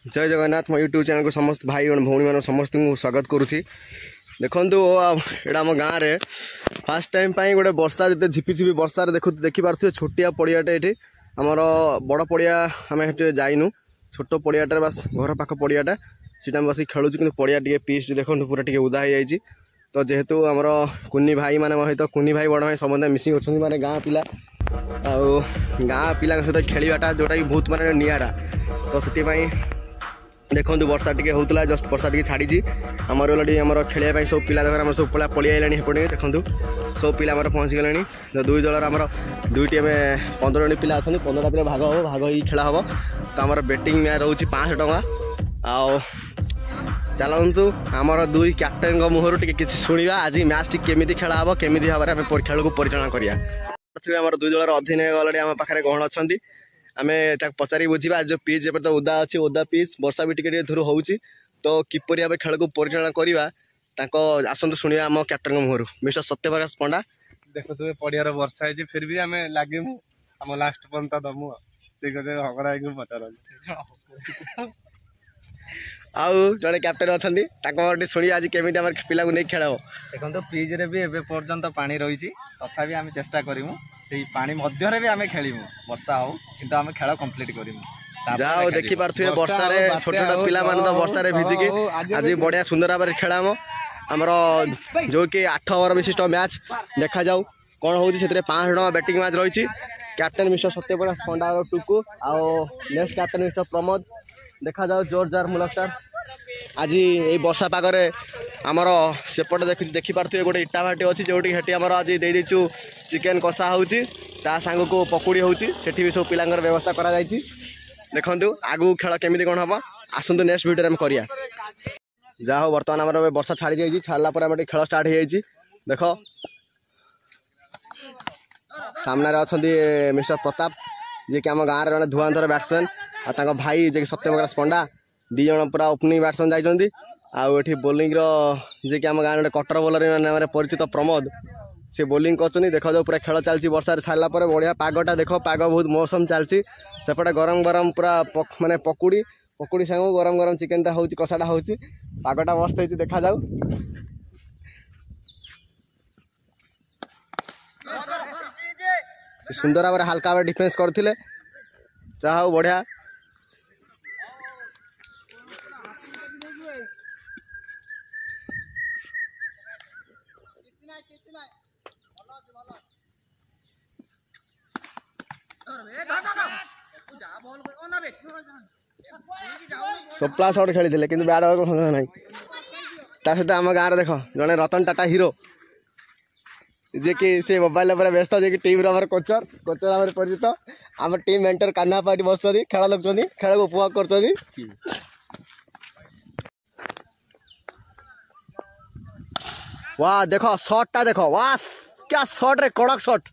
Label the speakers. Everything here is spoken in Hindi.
Speaker 1: जय जगन्नाथ मो यूट्यूब चैनल को समस्त भाई और भौणी मान समस्त को स्वागत करुँची। देखु एटा आम गाँव में फास्ट टाइम गोटे वर्षा जिते झिपिझिपि वर्षा देखिपे छोटिया पड़ियाटे ये आमर बड़ पड़िया आम जाइनु छोट पड़ियाटे बास घर पाख पड़ियाटा सीटा बस खेलुँ कि पड़िया टे पीस देखो पूरा टे उदा हो जाए। तो जेहेतु आमर कुनी भाई मैंने सहित कुनी भाई बड़ भाई समस्त मिसिंग अच्छा माने गाँ पिला आउ गाँ पिला सहित खेलवाटा जोटा कि बहुत माने निआरा। तो से देखो वर्षा टी होता जस्ट वर्षा टी छाड़ी आमर अलरेडी आम खेल सब पिला देखो सब पिला पलि आइलानी हेपटे देखो सब पिला पहुँची गले दुई दलर आम दुईटी 15 जन पिला अच्छा 15टा पिला भाग ही खेला हम। तो आम बेटिंग मैच रोचे 500 टंका आउ चलतु आमर दुई कैप्टेन मुहर टी शुणा आज मैच टी केमी खेला हम केमी भाव में खेल को परिचालन करा। आम दुई दलर अधीनय अलरेडी आम पाखे गहण अच्छा आम पचारि बुझा जो पिच एप तो ओदा अच्छी ओदा पिच वर्षा भी टे धुर हो तो किपर भाव खेल को परिचालन करवा आसतु शुणा आम कैप्टेन मुहर मिस्टर सत्यप्रकाश पंडा।
Speaker 2: देखु पड़ियार वर्षा है फिर भी आम लगे आम लास्ट पर्यंत दमु ठीक अच्छे झगड़ा हो पचार
Speaker 1: आउ जड़े कैप्टेन अच्छा शुणी आज केमी पिला नहीं खेल
Speaker 2: देखो फ्रिज रे भी एबे पर्यंत पानी रही तथापि आम चेष्टा करूँ से पानी मध्य भी आम खेलू वर्षा हो कि आम खेल कंप्लीट करूँ
Speaker 1: जाओ देखी पारे वर्षा छोट छोट पिला तो वर्षा भिजिकी आज बढ़िया सुंदर भाव खेलाम आमर जो कि 8 ओवर विशिष्ट मैच देखा जाऊ कौन हो 500 टका बैटिंग मैच रही। कैप्टेन मिस्टर सत्यप्रकाश पंडा टुकु आउ नेक्स्ट कैप्टेन मिस्टर प्रमोद देखा जाऊ जोर जार मुलकटार आज ये वर्षा पागरे आमर सेपटे देखी पारे गोटे इटा भाटी अच्छी जोटी हेटी आमर आज देचु चिकेन कषा होची सांग को पकुड़ी होची सेठी भी सब पिलांगर व्यवस्था करा जायछि। देखंतु आगु खेल केमिति कोन हबो आसंतु नेक्स्ट वीडियो रे हम करिया। जा हो वर्तमान आमर वर्षा छाड़ी जायछि छाड़ला पर आम खेल स्टार्ट हो जायछि। देखो सामने अछंती मिस्टर प्रताप जे कि आम गाँव रे धुआंधर बैट्समैन आ भाई जे सत्यप्रकाश पंडा दी जन पूरा ओपनिंग बैट्समैन जाइछंती आउ बोलिंग जे कि आम गाँव कटर बोलर मैंने परिचित प्रमोद से बोलिंग कर देखा जाओ पूरा खेल चलती वर्षा छाड़ा पर बढ़िया पागटा देख पाग बहुत मौसम चलती सेपटे गरम गरम पूरा माने पकुड़ी पकुड़ी सांग गरम गरम चिकेनटा हो कषाटा हो पागटा मस्त हो देखा जाऊ। सुंदर भाव हल्का भाव डिफेन्स करते जहा बढ़िया सप्ला शॉट खेली कि बैट बॉल को ना सहित आम गाँव देख जड़े रतन टाटा हीरो जे कि से मोबाइल व्यस्त जे कि टीम रवर कोचर कोचर आम परिचित आम टीम मेंटर कान्हा पार्टी बस खेल देखुं खेल को उपभोग कर वाह देखो शॉट टा देखो वाह क्या शॉट रे कड़क शॉट